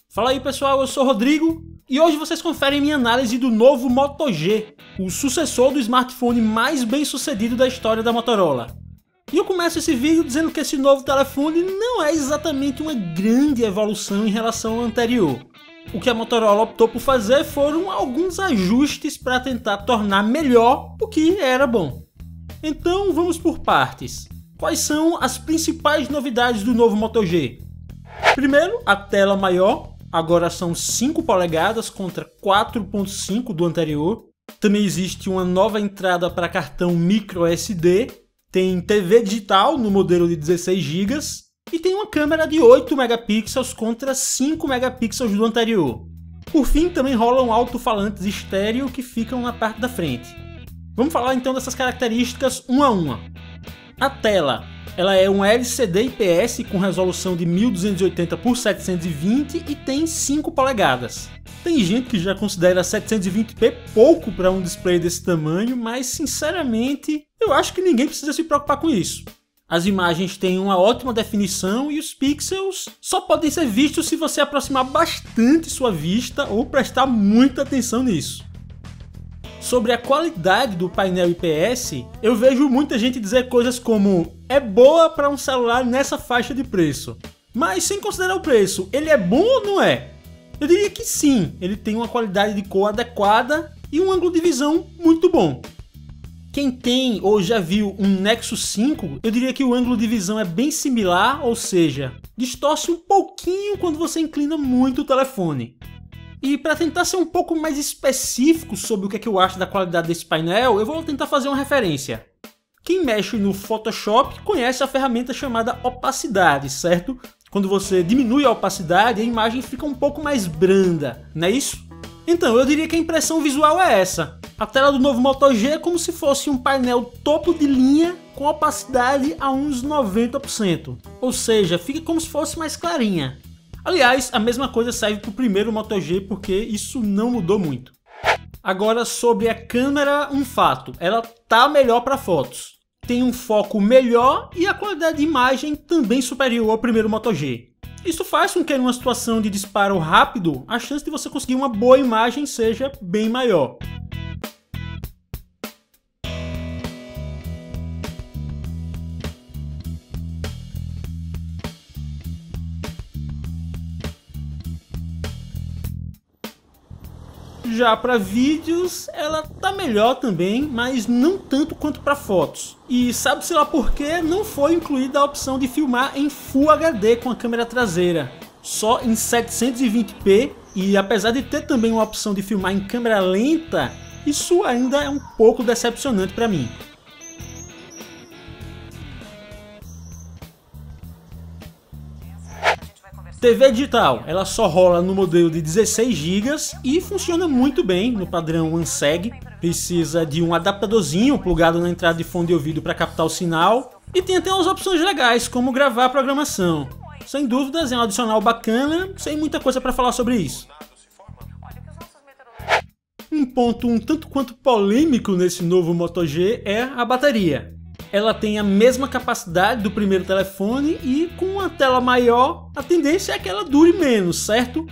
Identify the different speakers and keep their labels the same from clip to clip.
Speaker 1: Fala aí pessoal, eu sou o Rodrigo e hoje vocês conferem minha análise do novo Moto G, o sucessor do smartphone mais bem sucedido da história da Motorola. E eu começo esse vídeo dizendo que esse novo telefone não é exatamente uma grande evolução em relação ao anterior. O que a Motorola optou por fazer foram alguns ajustes para tentar tornar melhor o que era bom. Então vamos por partes. Quais são as principais novidades do novo Moto G? Primeiro, a tela maior. Agora são 5 polegadas contra 4.5 do anterior. Também existe uma nova entrada para cartão micro SD. Tem TV digital no modelo de 16 GB. E tem uma câmera de 8 megapixels contra 5 megapixels do anterior. Por fim, também rolam alto-falantes estéreo que ficam na parte da frente. Vamos falar então dessas características uma a uma. A tela. Ela é um LCD IPS com resolução de 1280 por 720 e tem 5 polegadas. Tem gente que já considera 720p pouco para um display desse tamanho, mas sinceramente eu acho que ninguém precisa se preocupar com isso. As imagens têm uma ótima definição e os pixels só podem ser vistos se você aproximar bastante sua vista ou prestar muita atenção nisso. Sobre a qualidade do painel IPS, eu vejo muita gente dizer coisas como é boa para um celular nessa faixa de preço. Mas sem considerar o preço, ele é bom ou não é? Eu diria que sim, ele tem uma qualidade de cor adequada e um ângulo de visão muito bom. Quem tem ou já viu um Nexus 5, eu diria que o ângulo de visão é bem similar, ou seja, distorce um pouquinho quando você inclina muito o telefone. E para tentar ser um pouco mais específico sobre o que eu acho da qualidade desse painel, eu vou tentar fazer uma referência. Quem mexe no Photoshop conhece a ferramenta chamada opacidade, certo? Quando você diminui a opacidade, a imagem fica um pouco mais branda, não é isso? Então, eu diria que a impressão visual é essa. A tela do novo Moto G é como se fosse um painel topo de linha com opacidade a uns 90%. Ou seja, fica como se fosse mais clarinha. Aliás, a mesma coisa serve para o primeiro Moto G porque isso não mudou muito. Agora sobre a câmera, um fato, ela tá melhor para fotos. Tem um foco melhor e a qualidade de imagem também superior ao primeiro Moto G. Isso faz com que em uma situação de disparo rápido, a chance de você conseguir uma boa imagem seja bem maior. Já para vídeos, ela tá melhor também, mas não tanto quanto para fotos. E sabe-se lá por que não foi incluída a opção de filmar em Full HD com a câmera traseira, só em 720p, e apesar de ter também uma opção de filmar em câmera lenta, isso ainda é um pouco decepcionante para mim. TV digital, ela só rola no modelo de 16 GB e funciona muito bem no padrão ANSEG. Precisa de um adaptadorzinho plugado na entrada de fone de ouvido para captar o sinal. E tem até umas opções legais, como gravar a programação. Sem dúvidas, é um adicional bacana, sem muita coisa para falar sobre isso. Um ponto um tanto quanto polêmico nesse novo Moto G é a bateria. Ela tem a mesma capacidade do primeiro telefone e com uma tela maior, a tendência é que ela dure menos, certo?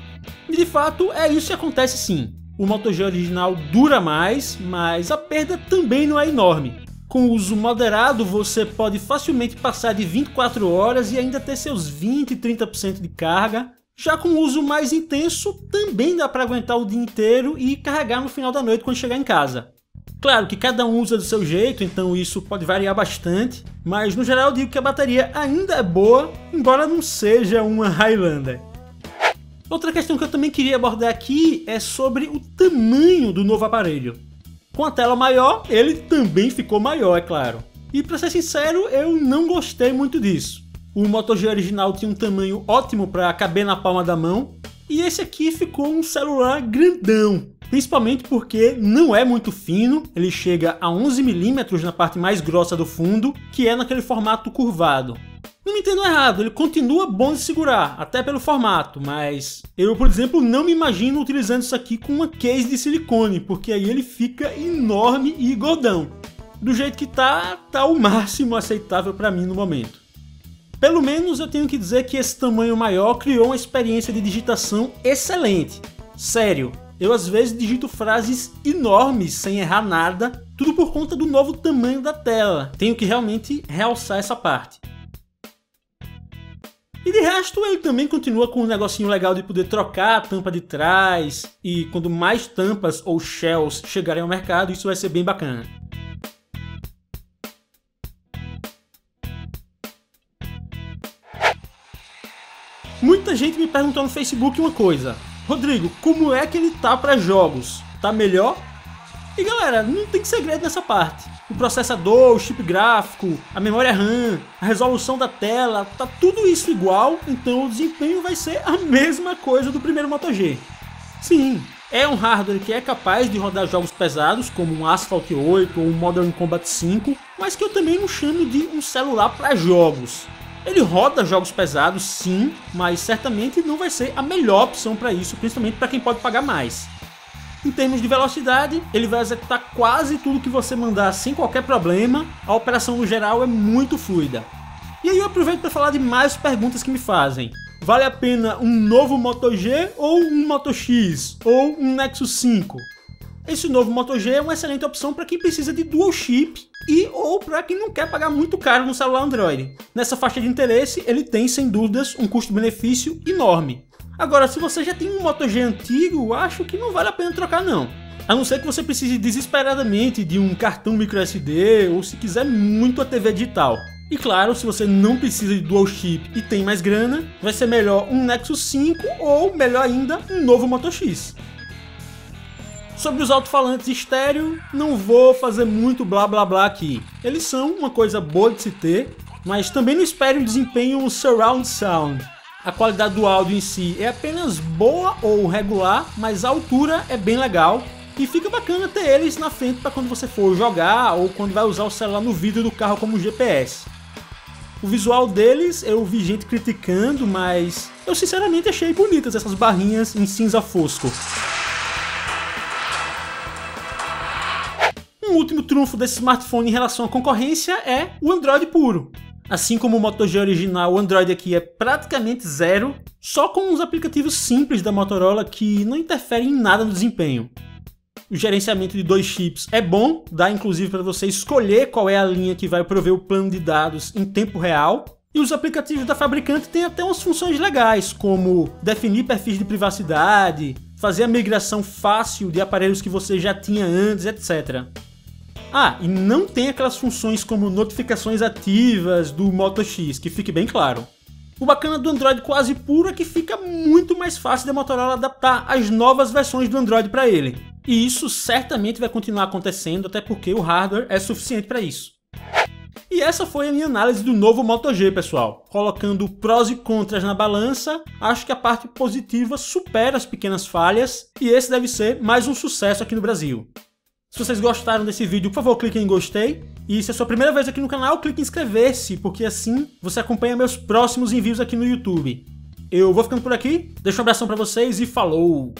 Speaker 1: E de fato é isso que acontece sim. O Moto G original dura mais, mas a perda também não é enorme. Com o uso moderado você pode facilmente passar de 24 horas e ainda ter seus 20 e 30% de carga. Já com o uso mais intenso também dá para aguentar o dia inteiro e carregar no final da noite quando chegar em casa. Claro que cada um usa do seu jeito, então isso pode variar bastante, mas no geral eu digo que a bateria ainda é boa, embora não seja uma Highlander. Outra questão que eu também queria abordar aqui é sobre o tamanho do novo aparelho. Com a tela maior, ele também ficou maior, é claro. E para ser sincero, eu não gostei muito disso. O Moto G original tinha um tamanho ótimo para caber na palma da mão, e esse aqui ficou um celular grandão. Principalmente porque não é muito fino, ele chega a 11 mm na parte mais grossa do fundo, que é naquele formato curvado. Não me entendo errado, ele continua bom de segurar, até pelo formato, mas eu, por exemplo, não me imagino utilizando isso aqui com uma case de silicone, porque aí ele fica enorme e gordão. Do jeito que tá o máximo aceitável para mim no momento. Pelo menos eu tenho que dizer que esse tamanho maior criou uma experiência de digitação excelente. Sério, eu às vezes digito frases enormes sem errar nada, tudo por conta do novo tamanho da tela. Tenho que realmente realçar essa parte. E de resto ele também continua com um negocinho legal de poder trocar a tampa de trás, e quando mais tampas ou shells chegarem ao mercado, isso vai ser bem bacana. Muita gente me perguntou no Facebook uma coisa: Rodrigo, como é que ele tá para jogos? Tá melhor? E galera, não tem segredo nessa parte. O processador, o chip gráfico, a memória RAM, a resolução da tela, tá tudo isso igual, então o desempenho vai ser a mesma coisa do primeiro Moto G. Sim, é um hardware que é capaz de rodar jogos pesados, como um Asphalt 8 ou um Modern Combat 5, mas que eu também não chamo de um celular para jogos. Ele roda jogos pesados sim, mas certamente não vai ser a melhor opção para isso, principalmente para quem pode pagar mais. Em termos de velocidade, ele vai executar quase tudo que você mandar sem qualquer problema, a operação no geral é muito fluida. E aí eu aproveito para falar de mais perguntas que me fazem. Vale a pena um novo Moto G ou um Moto X ou um Nexus 5? Esse novo Moto G é uma excelente opção para quem precisa de dual chip e ou para quem não quer pagar muito caro no celular Android. Nessa faixa de interesse, ele tem sem dúvidas um custo-benefício enorme. Agora, se você já tem um Moto G antigo, acho que não vale a pena trocar não. A não ser que você precise desesperadamente de um cartão microSD ou se quiser muito a TV digital. E claro, se você não precisa de dual chip e tem mais grana, vai ser melhor um Nexus 5 ou, melhor ainda, um novo Moto X. Sobre os alto-falantes estéreo, não vou fazer muito blá blá blá aqui. Eles são uma coisa boa de se ter, mas também não espere um desempenho surround sound. A qualidade do áudio em si é apenas boa ou regular, mas a altura é bem legal e fica bacana ter eles na frente para quando você for jogar ou quando vai usar o celular no vidro do carro como GPS. O visual deles eu vi gente criticando, mas eu sinceramente achei bonitas essas barrinhas em cinza fosco. Um último trunfo desse smartphone em relação à concorrência é o Android puro. Assim como o Moto G original, o Android aqui é praticamente zero, só com uns aplicativos simples da Motorola que não interferem em nada no desempenho. O gerenciamento de 2 chips é bom, dá inclusive para você escolher qual é a linha que vai prover o plano de dados em tempo real. E os aplicativos da fabricante têm até umas funções legais, como definir perfis de privacidade, fazer a migração fácil de aparelhos que você já tinha antes, etc. Ah, e não tem aquelas funções como notificações ativas do Moto X, que fique bem claro. O bacana do Android quase puro é que fica muito mais fácil da Motorola adaptar as novas versões do Android para ele. E isso certamente vai continuar acontecendo, até porque o hardware é suficiente para isso. E essa foi a minha análise do novo Moto G, pessoal. Colocando prós e contras na balança, acho que a parte positiva supera as pequenas falhas, e esse deve ser mais um sucesso aqui no Brasil. Se vocês gostaram desse vídeo, por favor, clique em gostei. E se é a sua primeira vez aqui no canal, clique em inscrever-se, porque assim você acompanha meus próximos envios aqui no YouTube. Eu vou ficando por aqui, deixo um abração pra vocês e falou!